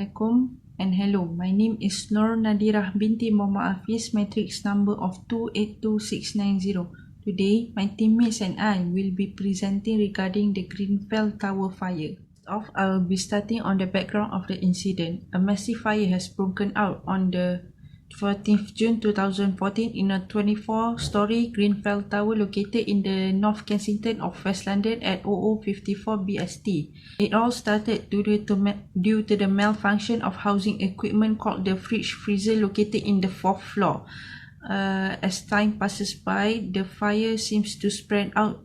Assalamualaikum and hello. My name is Nur Nadirah binti Muhammad Hafiz, matrix number of 282690. Today, my teammates and I will be presenting regarding the Grenfell Tower fire. I will be starting on the background of the incident. A massive fire has broken out on the 14th June 2014 in a 24-story Grenfell Tower located in the North Kensington of West London at 0054 BST. It all started due to the malfunction of housing equipment called the fridge freezer located in the 4th floor. As time passes by, the fire seems to spread out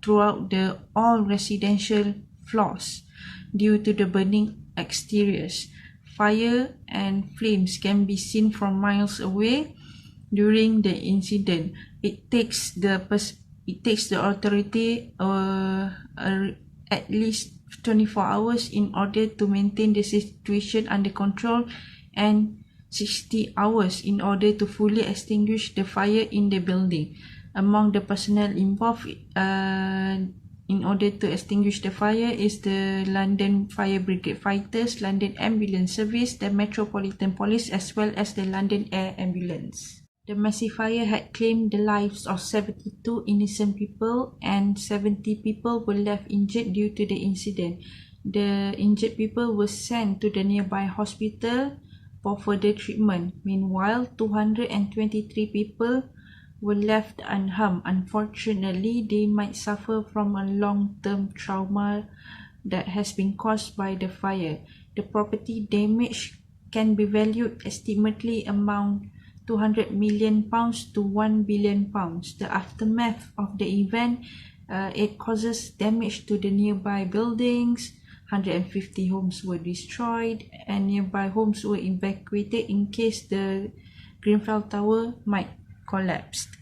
throughout all residential floors due to the burning exteriors. Fire and flames can be seen from miles away. During the incident, it takes the authority at least 24 hours in order to maintain the situation under control and 60 hours in order to fully extinguish the fire in the building. Among the personnel involved in order to extinguish the fire is the London Fire Brigade Fighters, London Ambulance Service, the Metropolitan Police as well as the London Air Ambulance. The massive fire had claimed the lives of 72 innocent people and 70 people were left injured due to the incident. The injured people were sent to the nearby hospital for further treatment. Meanwhile, 223 people were left unharmed. Unfortunately, they might suffer from a long-term trauma that has been caused by the fire. The property damage can be valued estimately among £200 million to £1 billion. The aftermath of the event, it causes damage to the nearby buildings. 150 homes were destroyed and nearby homes were evacuated in case the Grenfell Tower might collapsed.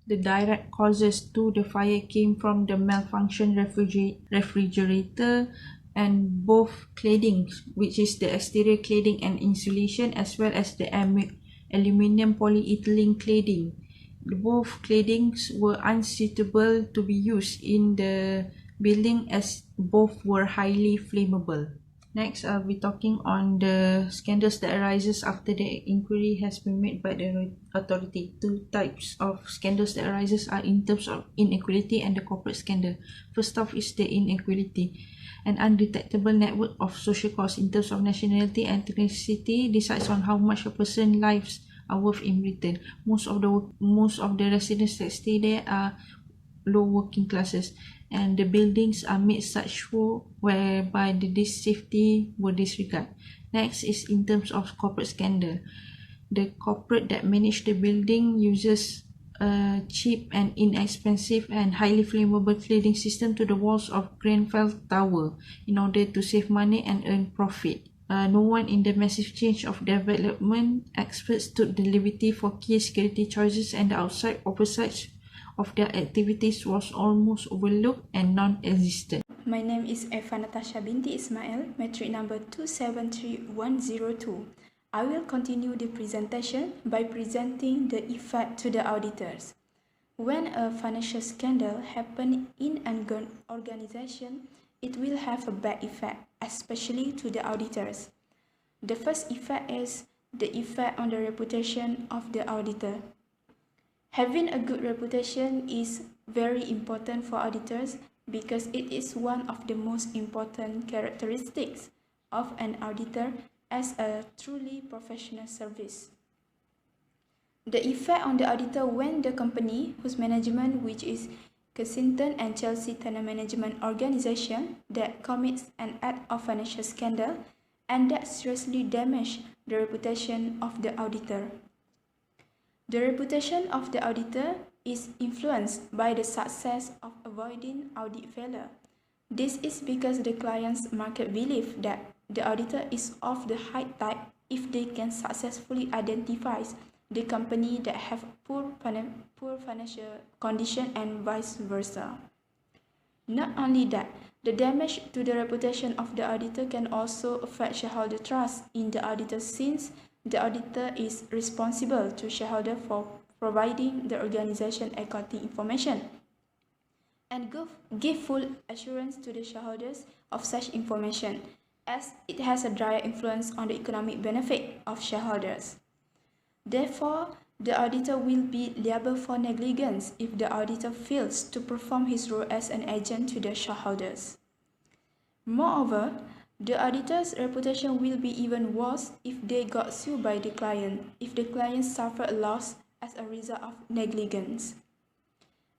The direct causes to the fire came from the malfunctioned refrigerator and both cladding, which is the exterior cladding and insulation, as well as the aluminium polyethylene cladding. Both claddings were unsuitable to be used in the building as both were highly flammable. Next, I'll be talking on the scandals that arises after the inquiry has been made by the authority. Two types of scandals that arises are in terms of inequality and the corporate scandal. First off is the inequality. An undetectable network of social costs in terms of nationality and ethnicity decides on how much a person's lives are worth in Britain. Most of the residents that stay there are low working classes, and the buildings are made such whereby this safety were disregarded. Next is in terms of corporate scandal. The corporate that manage the building uses a cheap and inexpensive and highly flammable cladding system to the walls of Grenfell Tower in order to save money and earn profit. No one in the massive change of development experts took the liberty for key security choices, and the outside oversight of their activities was almost overlooked and non-existent. My name is Eva Natasha binti Ismail, matric number 273102. I will continue the presentation by presenting the effect to the auditors. When a financial scandal happens in an organization, it will have a bad effect, especially to the auditors. The first effect is the effect on the reputation of the auditor. Having a good reputation is very important for auditors because it is one of the most important characteristics of an auditor as a truly professional service. The effect on the auditor when the company whose management, which is Kensington and Chelsea Tenant Management Organization, that commits an act of financial scandal and that seriously damage the reputation of the auditor. The reputation of the auditor is influenced by the success of avoiding audit failure. This is because the client's market belief that the auditor is of the high type if they can successfully identify the company that have poor financial condition and vice versa. Not only that, the damage to the reputation of the auditor can also affect shareholder trust in the auditor, since the auditor is responsible to shareholder for providing the organization accounting information and give full assurance to the shareholders of such information. as it has a direct influence on the economic benefit of shareholders. Therefore, the auditor will be liable for negligence if the auditor fails to perform his role as an agent to the shareholders. Moreover, the auditor's reputation will be even worse if they got sued by the client, if the client suffered a loss as a result of negligence.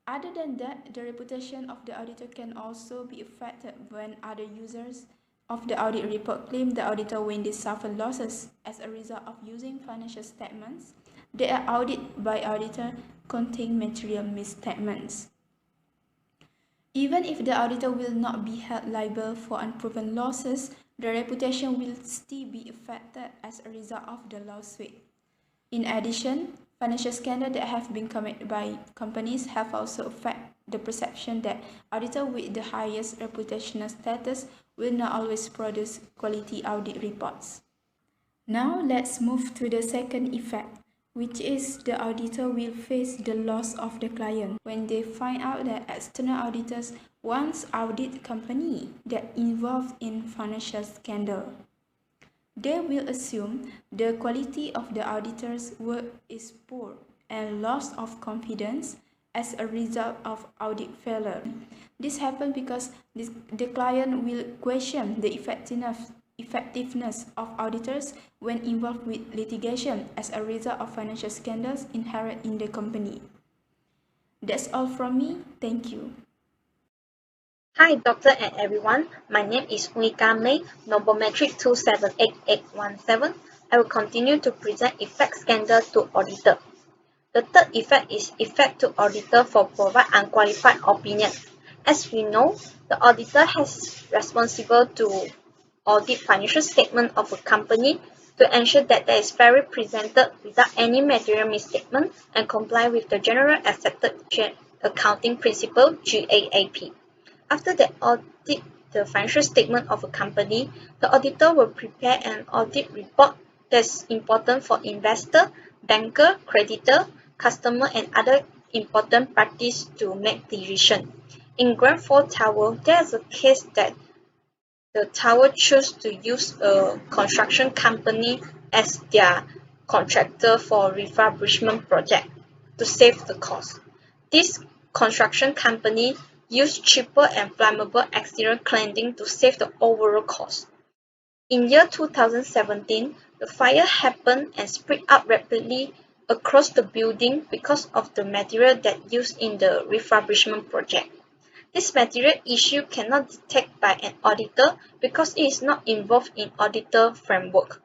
Other than that, the reputation of the auditor can also be affected when other users of the audit report claim the auditor when they suffer losses as a result of using financial statements that are audited by auditor contain material misstatements. Even if the auditor will not be held liable for unproven losses, the reputation will still be affected as a result of the lawsuit. In addition, financial scandals that have been committed by companies have also affected the perception that auditors with the highest reputational status will not always produce quality audit reports. Now let's move to the second effect, which is the auditor will face the loss of the client when they find out that external auditors once audit company that involved in financial scandal. They will assume the quality of the auditor's work is poor and loss of confidence as a result of audit failure. This happens because the client will question the effectiveness of auditors when involved with litigation as a result of financial scandals inherent in the company. That's all from me. Thank you. Hi, doctor and everyone. My name is Unika May, Nobometric 278817. I will continue to present effect scandal to auditor. The third effect is effect to auditor for provide unqualified opinion. As we know, the auditor has responsible to audit financial statement of a company to ensure that there is fairly presented without any material misstatement and comply with the general accepted accounting principle GAAP. After they audit the financial statement of a company, the auditor will prepare an audit report that's important for investor, banker, creditor, customer, and other important parties to make decision. In Grenfell Tower, there's a case that the tower chose to use a construction company as their contractor for refurbishment project to save the cost. This construction company used cheaper and flammable exterior cladding to save the overall cost. In year 2017, the fire happened and spread out rapidly across the building because of the material that used in the refurbishment project. This material issue cannot detect by an auditor because it is not involved in auditor framework.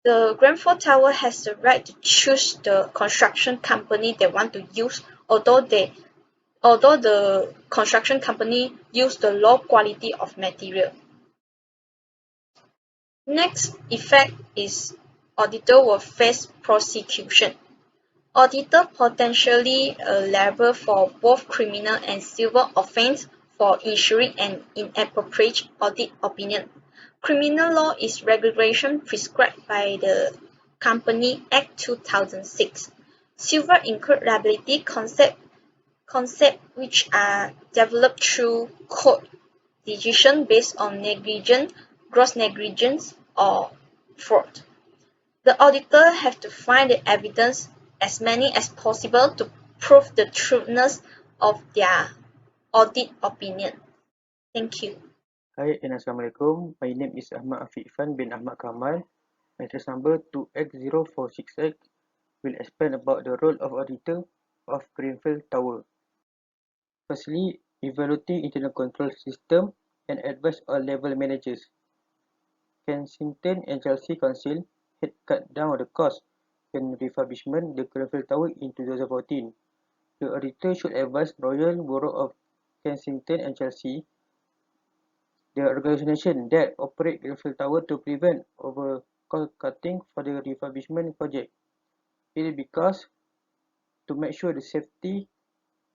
The Grenfell Tower has the right to choose the construction company they want to use, although the construction company use the low quality of material. Next effect is auditor will face prosecution. Auditor potentially liable for both criminal and civil offence for issuing an inappropriate audit opinion. Criminal law is regulation prescribed by the Company Act 2006. Civil include liability concept which are developed through court decision based on negligence, gross negligence, or fraud. The auditor have to find the evidence as many as possible to prove the trueness of their audit opinion. Thank you. Hi and Assalamualaikum. My name is Ahmad Afiq Fan bin Ahmad Kamal. My address number 2X0468 will explain about the role of auditor of Grenfell Tower. Firstly, evaluating internal control system and advise all level managers. Kensington and Chelsea Council had cut down the cost when refurbishment the Grenfell Tower in 2014. The auditor should advise Royal Borough of Kensington and Chelsea, the organisation that operate Grenfell Tower, to prevent over-cutting for the refurbishment project. It is because to make sure the safety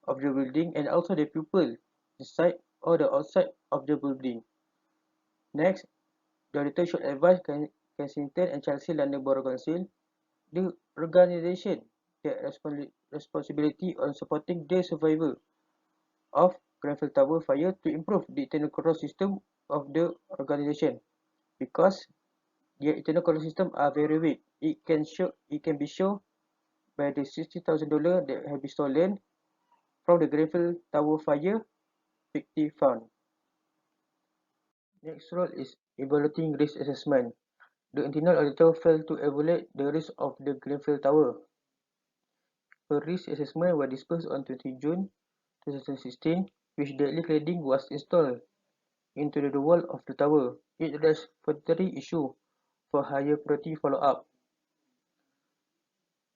of the building and also the people inside or the outside of the building. Next, the auditor should advise Kensington and Chelsea London Borough Council, the organisation that responsibility on supporting the survival of Grenfell Tower fire, to improve the internal control system of the organisation. because their internal control system are very weak. It can be shown by the $60,000 that have been stolen from the Grenfell Tower fire victim found. Next role is evaluating risk assessment. The internal auditor failed to evaluate the risk of the Grenfell Tower. A risk assessment was dispersed on 20 June 2016, which deadly cladding was installed into the wall of the tower. It raised 43 issues for higher priority follow-up.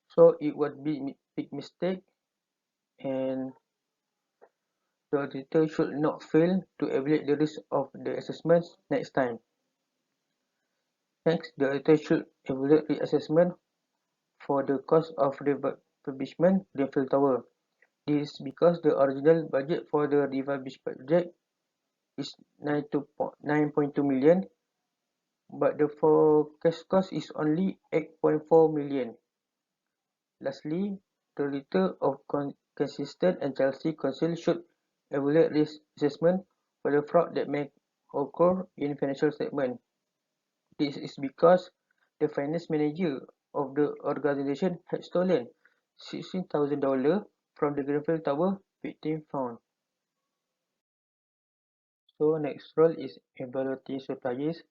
So it would be big mistake, and the auditor should not fail to evaluate the risk of the assessments next time. Next, the auditor should evaluate the assessment for the cost of refurbishment Grenfell Tower. This is because the original budget for the refurbished project is 9.2 million, but the forecast cost is only 8.4 million. Lastly, the auditor of Kensington and Chelsea Council should evaluate risk assessment for the fraud that may occur in financial statement. This is because the finance manager of the organization had stolen $16,000 from the Grenfell Tower victim found. So next role is evaluating suppliers.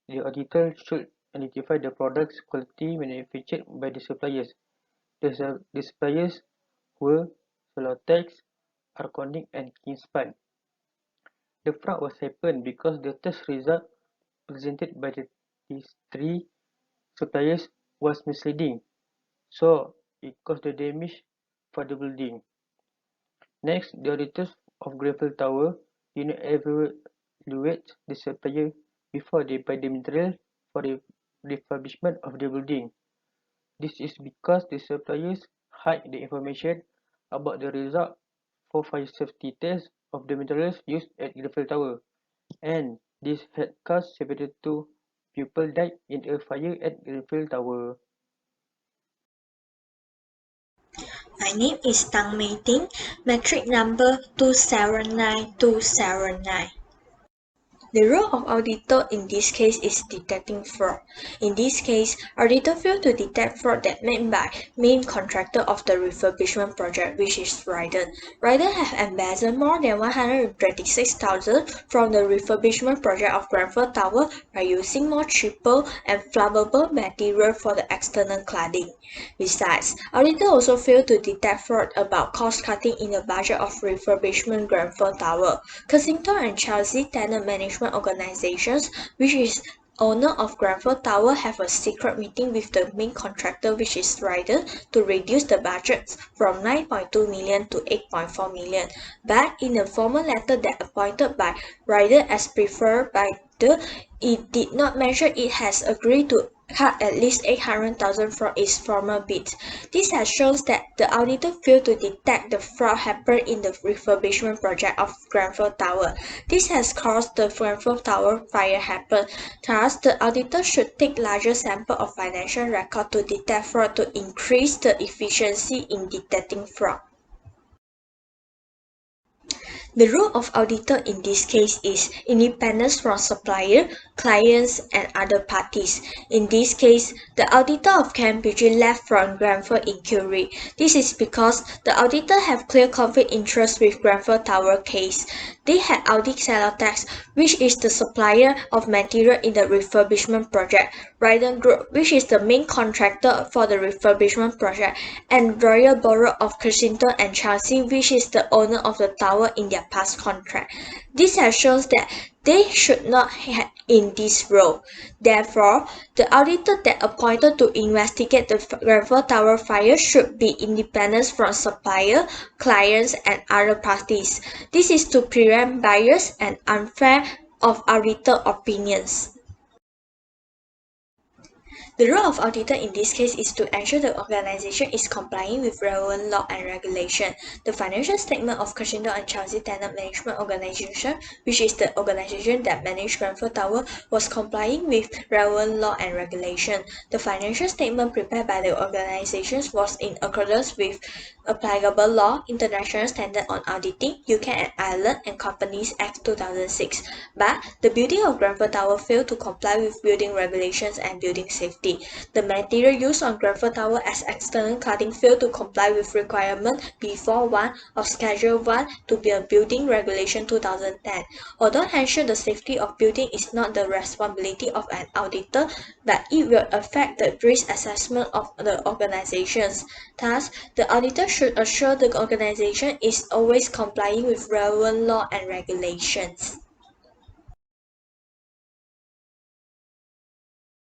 The auditor should identify the products quality manufactured by the suppliers. The suppliers were Celotex, Arconic and Kingspan. The fraud was happened because the test result presented by these three suppliers was misleading, so it caused the damage for the building. Next, the auditors of Grenfell Tower did not evaluate the supplier before they buy the material for the refurbishment of the building. This is because the suppliers hide the information about the result for fire safety tests of the materials used at Grenfell Tower, and this had caused 72 people died in a fire at Grenfell Tower. My name is Tang Mei Ting, metric number 279279. The role of auditor in this case is detecting fraud. In this case, auditor failed to detect fraud that made by main contractor of the refurbishment project, which is Ryden. Ryden have embezzled more than 126,000 from the refurbishment project of Grenfell Tower by using more cheaper and flammable material for the external cladding. Besides, auditor also failed to detect fraud about cost cutting in the budget of refurbishment Grenfell Tower. Kensington and Chelsea tenant management organizations, which is owner of Grenfell Tower, have a secret meeting with the main contractor, which is Ryder, to reduce the budgets from 9.2 million to 8.4 million. But in a formal letter that appointed by Ryder as preferred by it did not mention it has agreed to cut at least 800,000 from its former bids. This has shown that the auditor failed to detect the fraud happened in the refurbishment project of Grenfell Tower. This has caused the Grenfell Tower fire happen. Thus, the auditor should take larger sample of financial record to detect fraud to increase the efficiency in detecting fraud. The role of auditor in this case is independence from supplier, clients, and other parties. In this case, the auditor of Cambridge left from Grenfell inquiry. This is because the auditor have clear conflict interest with Grenfell Tower case. They had audit Celotex, which is the supplier of material in the refurbishment project, Ryden Group, which is the main contractor for the refurbishment project, and Royal Borough of Kensington and Chelsea, which is the owner of the tower in their past contract. This has shown that they should not have in this role. Therefore, the auditor that appointed to investigate the Grenfell Tower fire should be independent from supplier, clients, and other parties. This is to prevent bias and unfair of auditor opinions. The role of auditor in this case is to ensure the organization is complying with relevant law and regulation. The financial statement of Kensington and Chelsea Tenant Management Organization, which is the organization that managed Grenfell Tower, was complying with relevant law and regulation. The financial statement prepared by the organizations was in accordance with Applicable law, International Standard on Auditing, UK and Ireland, and Companies Act 2006. But the building of Grenfell Tower failed to comply with building regulations and building safety. The material used on Grenfell Tower as external cladding failed to comply with requirement B41 of Schedule 1 to be a Building Regulation 2010. Although ensure the safety of building is not the responsibility of an auditor, but it will affect the risk assessment of the organizations. Thus, the auditor should assure the organization is always complying with relevant law and regulations.